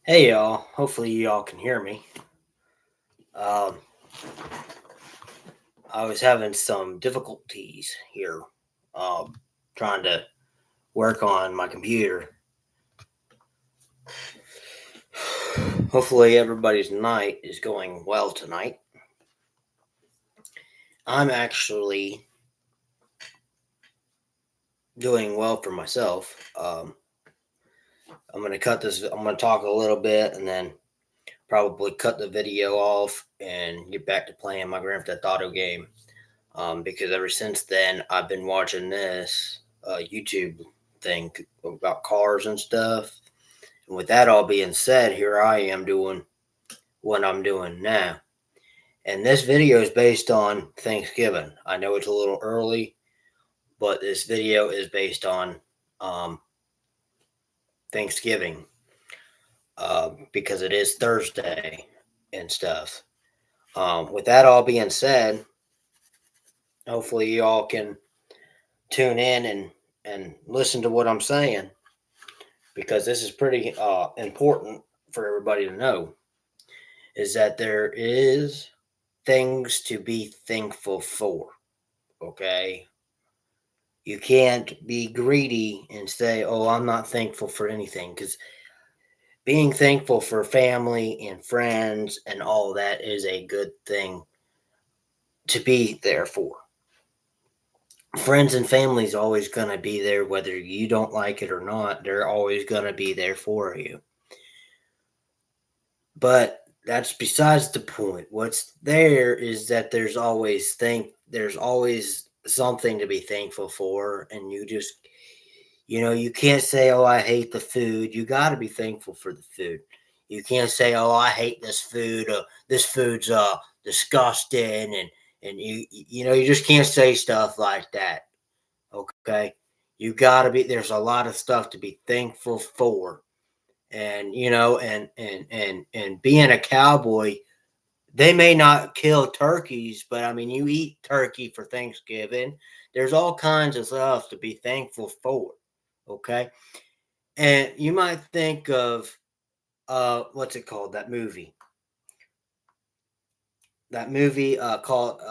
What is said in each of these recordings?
Hey y'all, hopefully y'all can hear me. Um, I was having some difficulties here, um, trying to work on my computer. Hopefully everybody's night is going well tonight. I'm actually doing well for myself. I'm gonna cut this. I'm gonna talk a little bit and then probably cut the video off and get back to playing my Grand Theft Auto game. Because ever since then, I've been watching this YouTube thing about cars and stuff. And with that all being said, here I am doing what I'm doing now. And this video is based on Thanksgiving. I know it's a little early, but this video is based on um, Thanksgiving because it is Thursday and stuff. With that all being said, hopefully you all can tune in and listen to what I'm saying because this is pretty important for everybody to know is that there is things to be thankful for. Okay, you can't be greedy and say, oh, I'm not thankful for anything, because being thankful for family and friends and all that is a good thing to be there for. Friends and family is always going to be there whether you don't like it or not. They're always going to be there for you. But that's besides the point. What's there is that there's always something to be thankful for, and you can't say, oh, I hate the food. You got to be thankful for the food. You can't say, oh, I hate this food. This food's disgusting, and you just can't say stuff like that. Okay, you got to be. There's a lot of stuff to be thankful for, and and being a cowboy, they may not kill turkeys, but I mean, you eat turkey for Thanksgiving. There's all kinds of stuff to be thankful for. Okay, and you might think of what's it called? That movie called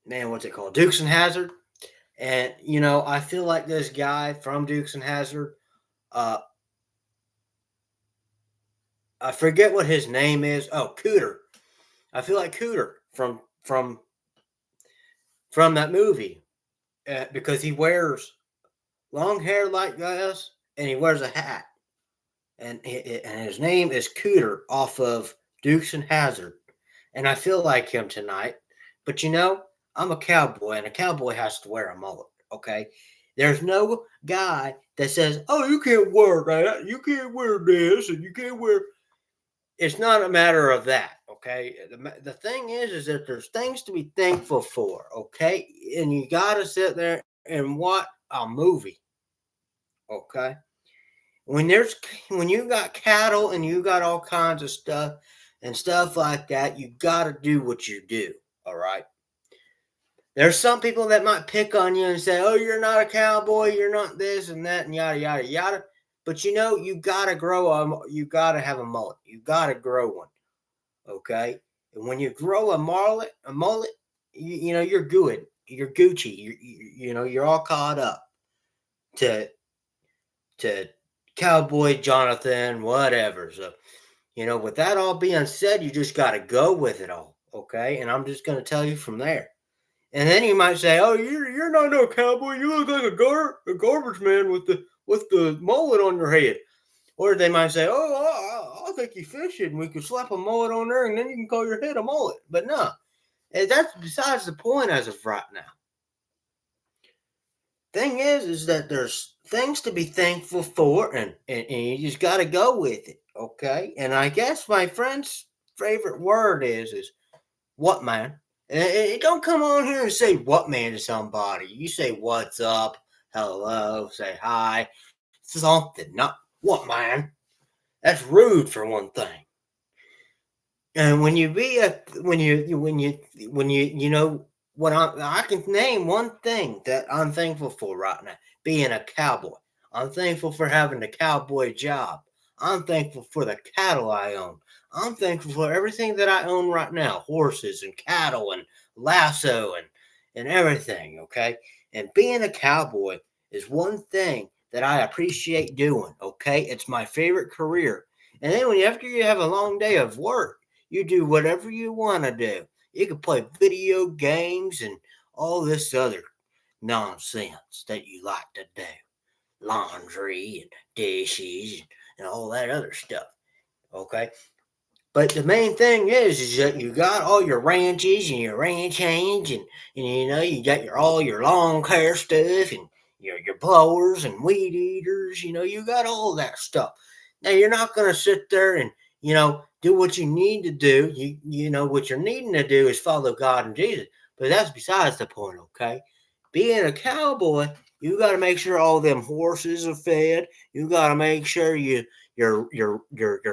man, what's it called? Dukes and Hazard. And I feel like this guy from Dukes and Hazard, uh, I forget what his name is. Oh, Cooter. I feel like Cooter from that movie because he wears long hair like this and he wears a hat, and his name is Cooter off of Dukes and Hazard, and I feel like him tonight. But I'm a cowboy, and a cowboy has to wear a mullet. Okay, there's no guy that says, "Oh, you can't wear that, you can't wear this, and you can't wear." It's not a matter of that. Okay, the thing is that there's things to be thankful for. Okay, and you gotta sit there and watch a movie. Okay, when you got cattle and you got all kinds of stuff and stuff like that, you gotta do what you do. All right. There's some people that might pick on you and say, "Oh, you're not a cowboy, you're not this and that and yada yada yada." But you gotta you gotta have a mullet. You gotta grow one. Okay, and when you grow a mullet, you're good. You're Gucci. You're all caught up to Cowboy Jonathan, whatever. So with that all being said, you just got to go with it all. Okay, and I'm just gonna tell you from there. And then you might say, "Oh, you're not no cowboy. You look like a garbage man with the mullet on your head." Or they might say, "Oh, I think you fishing. We could slap a mullet on there, and then you can call your head a mullet." But no, that's besides the point as of right now. Thing is that there's things to be thankful for, and you just got to go with it, okay? And I guess my friend's favorite word is what man. And don't come on here and say what man to somebody. You say what's up, hello, say hi, something, not what man. That's rude for one thing. And when you be a when you know what I can name one thing that I'm thankful for right now, being a cowboy. I'm thankful for having a cowboy job. I'm thankful for the cattle I own. I'm thankful for everything that I own right now, horses and cattle and lasso and everything, okay? And being a cowboy is one thing that I appreciate doing, okay? It's my favorite career. And then after you have a long day of work, you do whatever you want to do. You can play video games and all this other nonsense that you like to do, laundry and dishes and all that other stuff. Okay. But the main thing is that you got all your ranches and your ranch hands and you got all your lawn care stuff and your blowers and weed eaters, you got all that stuff. Now you're not gonna sit there and do what you need to do. What you're needing to do is follow God and Jesus. But that's besides the point, okay? Being a cowboy, you got to make sure all them horses are fed. You got to make sure your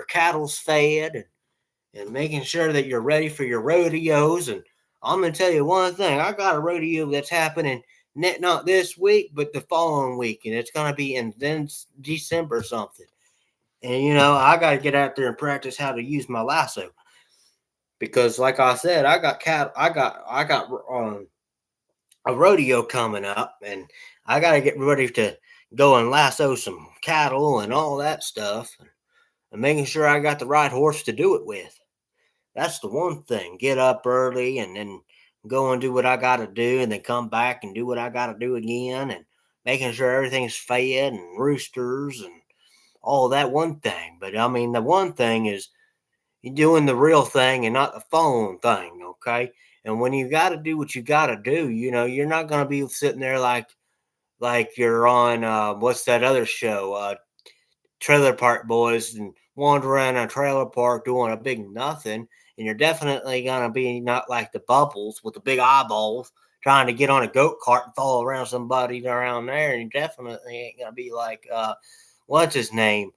cattle's fed and making sure that you're ready for your rodeos. And I'm gonna tell you one thing: I got a rodeo that's happening not this week, but the following week, and it's gonna be in then December something. And I got to get out there and practice how to use my lasso because, like I said, I got cattle. I got a rodeo coming up, and I got to get ready to go and lasso some cattle and all that stuff, and making sure I got the right horse to do it with. That's the one thing. Get up early and then go and do what I got to do, and then come back and do what I got to do again, and making sure everything's fed and roosters and all that one thing. But I mean, the one thing is you're doing the real thing and not the phone thing, okay? And when you got to do what you got to do, you're not going to be sitting there like you're on what's that other show, Trailer Park Boys, and wander around a trailer park doing a big nothing. And you're definitely going to be not like the Bubbles with the big eyeballs trying to get on a goat cart and follow around somebody around there. And you definitely ain't going to be like, what's his name?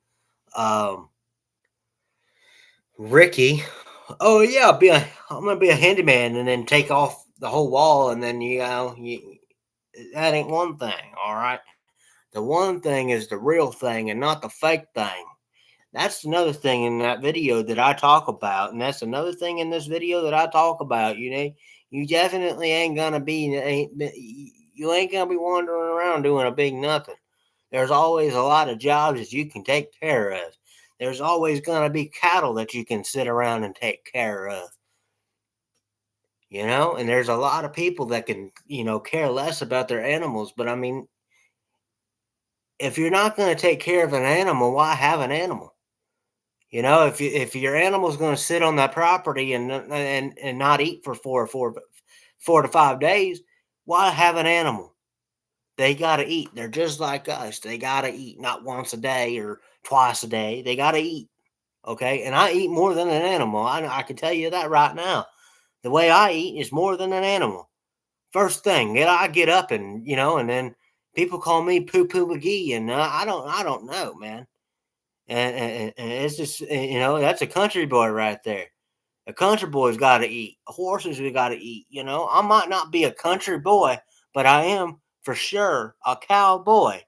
Ricky. Oh yeah, I'm gonna be a handyman and then take off the whole wall, and then that ain't one thing. All right, the one thing is the real thing and not the fake thing. That's another thing in that video that I talk about, and that's another thing in this video that I talk about. You definitely ain't gonna be you ain't gonna be wandering around doing a big nothing. There's always a lot of jobs that you can take care of. There's always gonna be cattle that you can sit around and take care of. And there's a lot of people that can care less about their animals. But I mean, if you're not going to take care of an animal, why have an animal? If your animal's going to sit on that property and not eat for 4 to 5 days, why have an animal? They got to eat. They're just like us. They got to eat, not once a day or twice a day. They got to eat. Okay. And I eat more than an animal. I can tell you that right now. The way I eat is more than an animal. First thing, I get up and then people call me Poo Poo McGee, and I don't know, man. And it's just that's a country boy right there. A country boy's got to eat. Horses we got to eat. I might not be a country boy, but I am for sure a cowboy.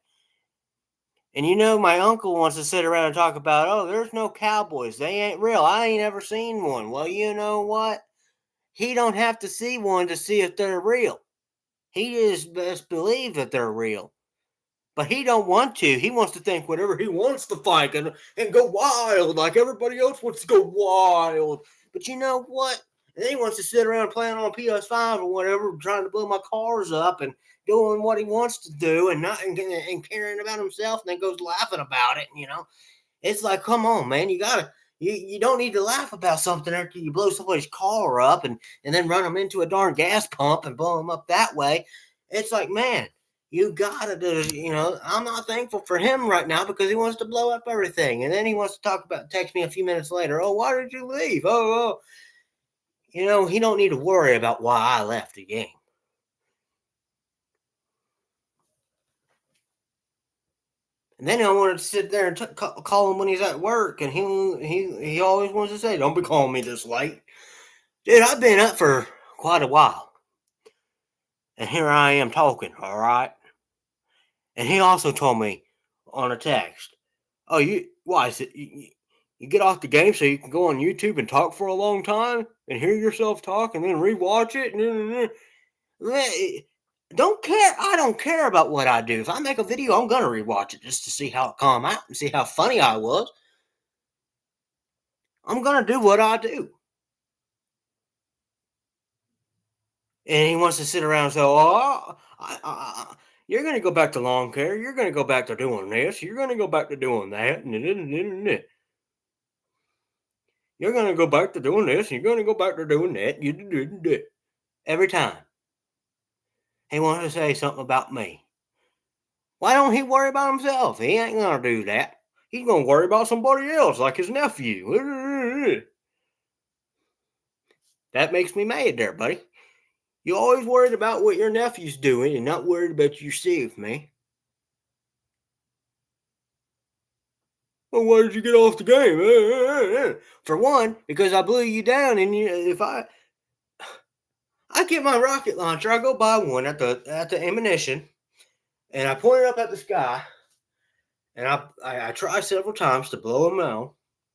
And my uncle wants to sit around and talk about, oh, there's no cowboys. They ain't real. I ain't ever seen one. Well, you know what? He don't have to see one to see if they're real. He just best believe that they're real. But he don't want to. He wants to think whatever he wants to think and go wild like everybody else wants to go wild. But you know what? And then he wants to sit around playing on a PS5 or whatever, trying to blow my cars up and doing what he wants to do and not and caring about himself, and then goes laughing about it. It's like, come on, man, you don't need to laugh about something after you blow somebody's car up and then run them into a darn gas pump and blow them up that way. It's like, man, you gotta do. I'm not thankful for him right now because he wants to blow up everything, and then he wants to text me a few minutes later. Oh, why did you leave? Oh. He don't need to worry about why I left the game. And then I wanted to sit there and call him when he's at work, and he always wants to say, "Don't be calling me this late." Dude, I've been up for quite a while. And here I am talking, all right? And he also told me on a text, Oh, you why is it you get off the game so you can go on YouTube and talk for a long time and hear yourself talk and then rewatch it and don't care. I don't care about what I do. If I make a video, I'm gonna rewatch it just to see how it come out and see how funny I was. I'm gonna do what I do. And he wants to sit around and say, "Oh, you're going to go back to lawn care. You're going to go back to doing this. You're going to go back to doing that. You're going to go back to doing this. You're going to go back to doing that." Every time he wants to say something about me. Why don't he worry about himself? He ain't going to do that. He's going to worry about somebody else, like his nephew. That makes me mad there, buddy. You always worried about what your nephew's doing and not worried about yourself, man. Well, why did you get off the game? For one, because I blew you down, and if I get my rocket launcher, I go buy one at the ammunition, and I point it up at the sky, and I try several times to blow him out,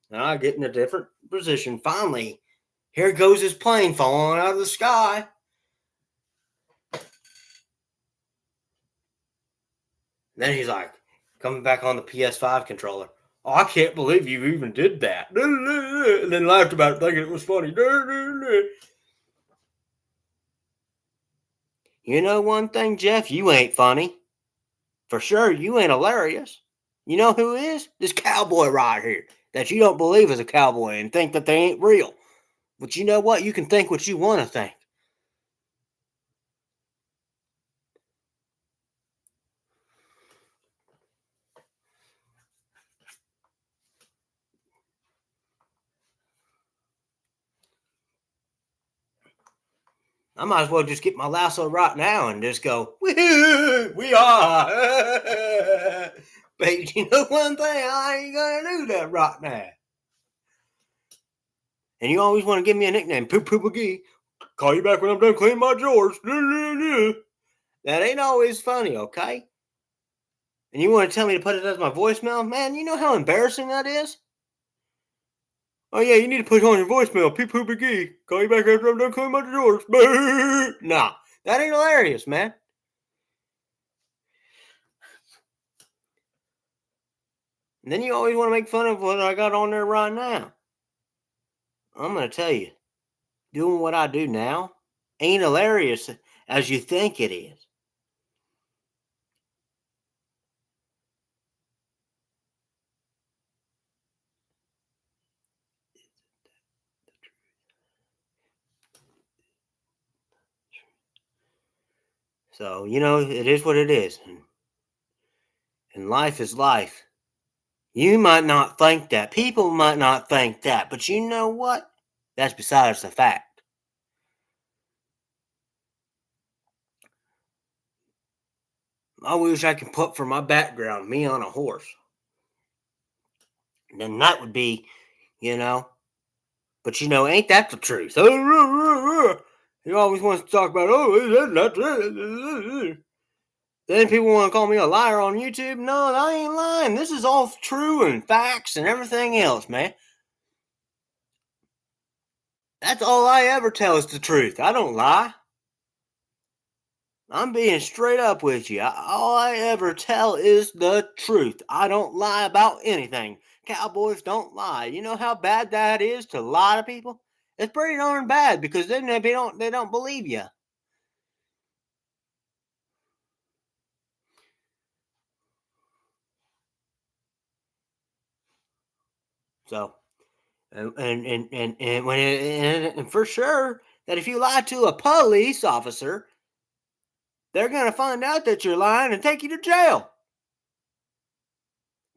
and I get in a different position. Finally, here goes his plane falling out of the sky. Then he's like, coming back on the PS5 controller. Oh, I can't believe you even did that. And then laughed about it, thinking it was funny. You know one thing, Jeff? You ain't funny. For sure, you ain't hilarious. You know who is? This cowboy right here. That you don't believe is a cowboy and think that they ain't real. But you know what? You can think what you want to think. I might as well just get my lasso right now and just go, we are. But you know one thing, I ain't gonna do that right now. And you always want to give me a nickname, Poop Poop McGee. Call you back when I'm done cleaning my drawers. That ain't always funny, okay? And you want to tell me to put it as my voicemail? Man, you know how embarrassing that is? Oh, yeah, you need to put on your voicemail. Poop Poop McGee. Call you back after I'm done cleaning my drawers. Nah, that ain't hilarious, man. And then you always want to make fun of what I got on there right now. I'm going to tell you, doing what I do now ain't hilarious as you think it is. So, you know, it is what it is. And life is life. You might not think that. People might not think that. But you know what? That's besides the fact. I wish I could put for my background me on a horse. Then that would be, you know. But you know, ain't that the truth? You always want to talk about, oh, that's it. Then people want to call me a liar on YouTube. No, I ain't lying. This is all true and facts and everything else, man. That's all I ever tell is the truth. I don't lie. I'm being straight up with you. All I ever tell is the truth. I don't lie about anything. Cowboys don't lie. You know how bad that is to lie to people? It's pretty darn bad because then they don't believe you. So, and for sure that if you lie to a police officer, they're gonna find out that you're lying and take you to jail.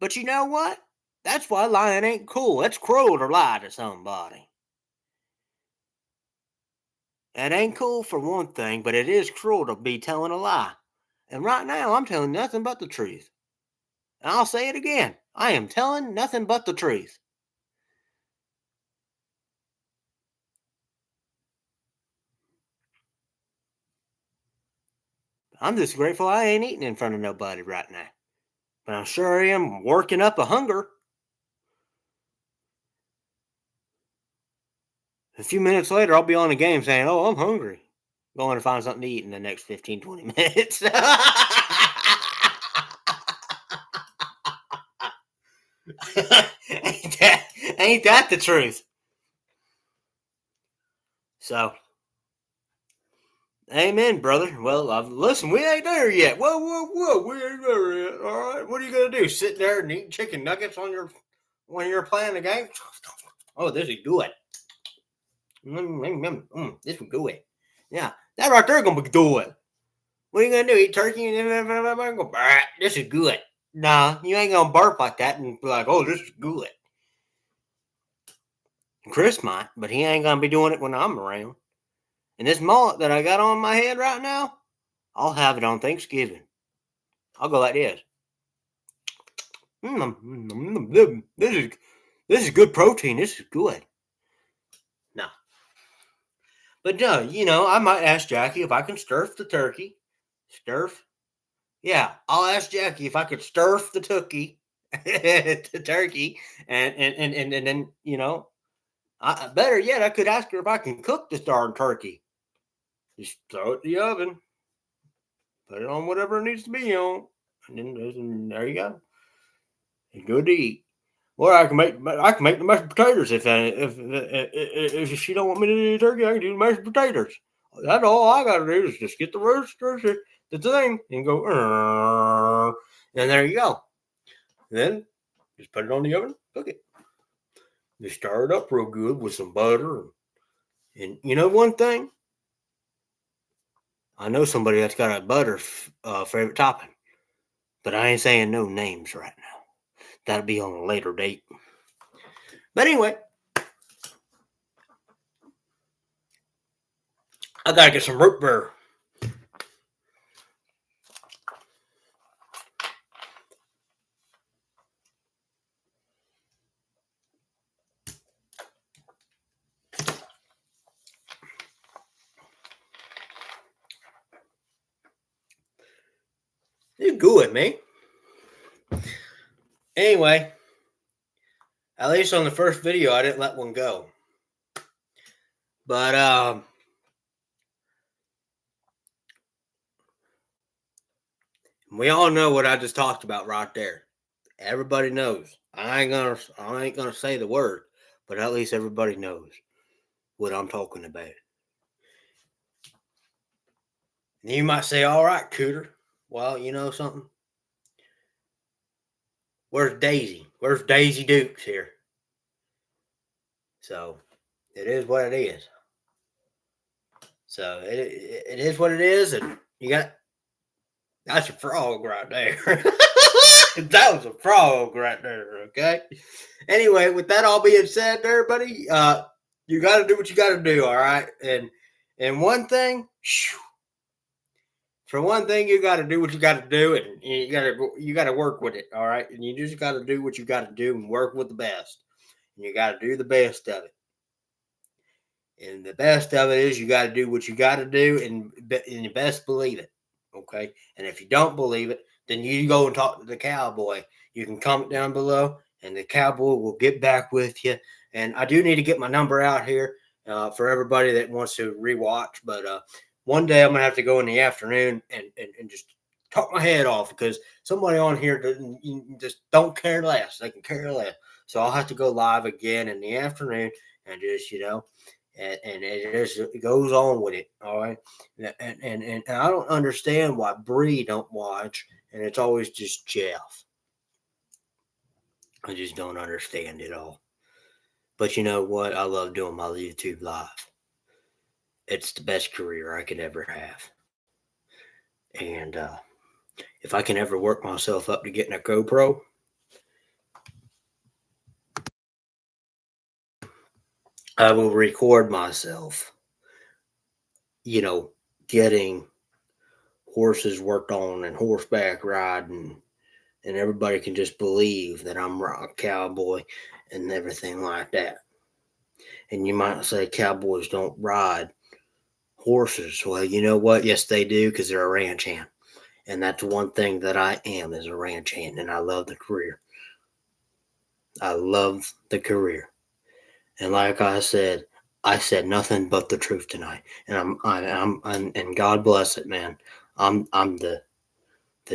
But you know what? That's why lying ain't cool. It's cruel to lie to somebody. It ain't cool for one thing, but it is cruel to be telling a lie. And right now, I'm telling nothing but the truth. And I'll say it again. I am telling nothing but the truth. I'm just grateful I ain't eating in front of nobody right now. but I sure am working up a hunger. A few minutes later, I'll be on the game saying, "Oh, I'm hungry." Going to find something to eat in the next 15, 20 minutes. ain't, that, ain't that the truth? So, amen, brother. Well, listen, we ain't there yet. Whoa, we ain't there yet. All right, what are you gonna do? Sit there and eat chicken nuggets when you're playing the game? Oh, this is good. This is good. Yeah, that right there gonna be good. What are you gonna do? Eat turkey and go, this is good. Nah, you ain't gonna bark like that and be like, oh, this is good. Chris might, but he ain't gonna be doing it when I'm around. And this mullet that I got on my head right now, I'll have it on Thanksgiving. I'll go like this. This is good protein. This is good. No. But no, I might ask Jackie if I can sturf the turkey. Sturf? Yeah, I'll ask Jackie if I could sturf the turkey, the turkey, and then better yet, I could ask her if I can cook this darn turkey. Just throw it in the oven, put it on whatever it needs to be on, and then there you go. It's good to eat. Or I can make the mashed potatoes if she don't want me to do the turkey. I can do the mashed potatoes. That's all I got to do is just get the rooster, the thing, and go. And there you go. Then just put it on the oven, cook it. Just stir it up real good with some butter. And you know one thing? I know somebody that's got a butter favorite topping, but I ain't saying no names right now. That'll be on a later date. But anyway, I gotta get some root beer. It's good, man. Anyway, at least on the first video, I didn't let one go. But we all know what I just talked about right there. Everybody knows. I ain't gonna say the word, but at least everybody knows what I'm talking about. And you might say, "All right, Cooter. Well, you know something? Where's Daisy? Where's Daisy Dukes here?" So it is what it is. So it is what it is, and that's a frog right there. That was a frog right there. Okay. Anyway, with that all being said, everybody, you got to do what you got to do. All right, and one thing. For one thing, you got to do what you got to do, and you got to work with it. All right, and you just got to do what you got to do and work with the best. And you got to do the best of it. And the best of it is you got to do what you got to do, and you best believe it. Okay, and if you don't believe it, then you go and talk to the Cowboy. You can comment down below, and the Cowboy will get back with you. And I do need to get my number out here for everybody that wants to rewatch, but one day I'm gonna have to go in the afternoon and just talk my head off because somebody on here just don't care less. They can care less. So I'll have to go live again in the afternoon and just and it goes on with it. All right, and I don't understand why Bree don't watch, and it's always just Jeff. I just don't understand it all. But you know what? I love doing my YouTube live. It's the best career I could ever have. And if I can ever work myself up to getting a GoPro, I will record myself, getting horses worked on and horseback riding, and everybody can just believe that I'm a cowboy and everything like that. And you might say cowboys don't ride horses. Well, you know what? Yes, they do, because they're a ranch hand. And that's one thing that I am, is a ranch hand, and I love the career. I love the career. And like I said nothing but the truth tonight. And and God bless it, man. I'm the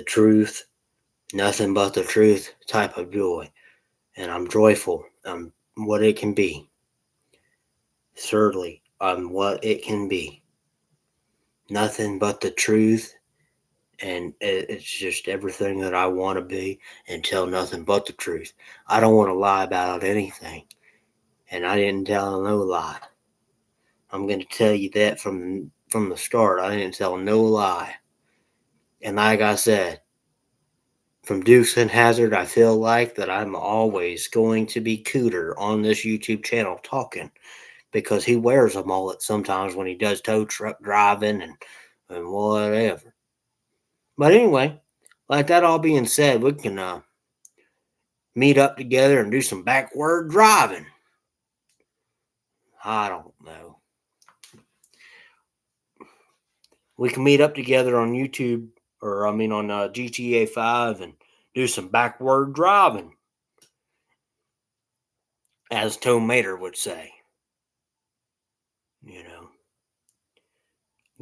truth, nothing but the truth type of joy. And I'm joyful. I'm what it can be. Thirdly, I'm what it can be. Nothing but the truth. And it's just everything that I want to be, and tell nothing but the truth. I don't want to lie about anything. And I didn't tell no lie. I'm going to tell you that from the start. I didn't tell no lie. And like I said, from Dukes and Hazard, I feel like that I'm always going to be Cooter on this YouTube channel talking, because he wears a mullet sometimes when he does tow truck driving and whatever. But anyway, like that all being said, we can meet up together and do some backward driving. I don't know. We can meet up together on YouTube, or on GTA 5, and do some backward driving, as Tom Mater would say. You know,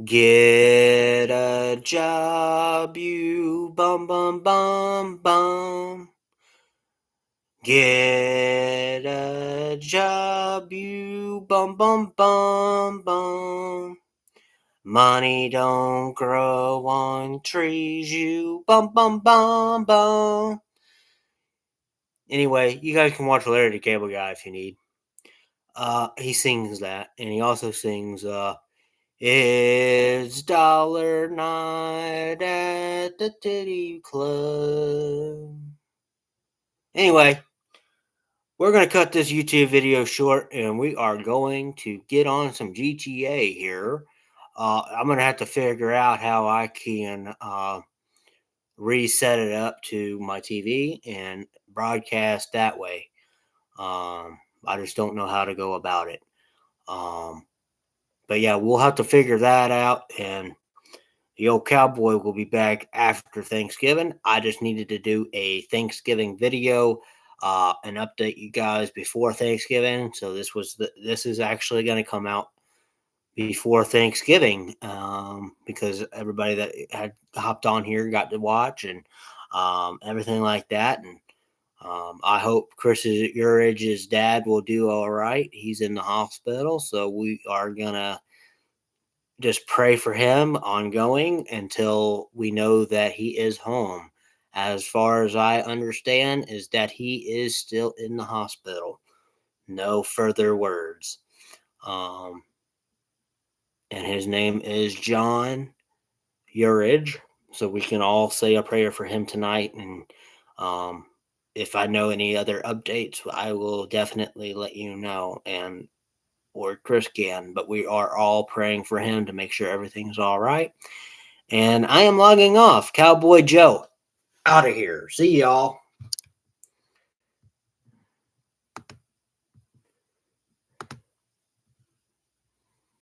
get a job, you bum bum bum bum. Get a job, you bum bum bum bum. Money don't grow on trees, you bum bum bum bum. Anyway, you guys can watch Larry the Cable Guy if you need. He sings that, and he also sings "It's Dollar Night at the Titty Club." Anyway, we're going to cut this YouTube video short, and we are going to get on some GTA here. I'm going to have to figure out how I can reset it up to my TV and broadcast that way. I just don't know how to go about it. But yeah, we'll have to figure that out, and the old Cowboy will be back after Thanksgiving. I just needed to do a Thanksgiving video and update you guys before Thanksgiving. So this is actually going to come out before Thanksgiving, because everybody that had hopped on here got to watch, and everything like that. And I hope your age's dad will do all right. He's in the hospital, so we are gonna just pray for him ongoing until we know that he is home. As far as I understand, is that he is still in the hospital. No further words. And his name is John Urage. So we can all say a prayer for him tonight. And if I know any other updates, I will definitely let you know, or Chris can. But we are all praying for him to make sure everything's all right. And I am logging off. Cowboy Joe, out of here. See y'all.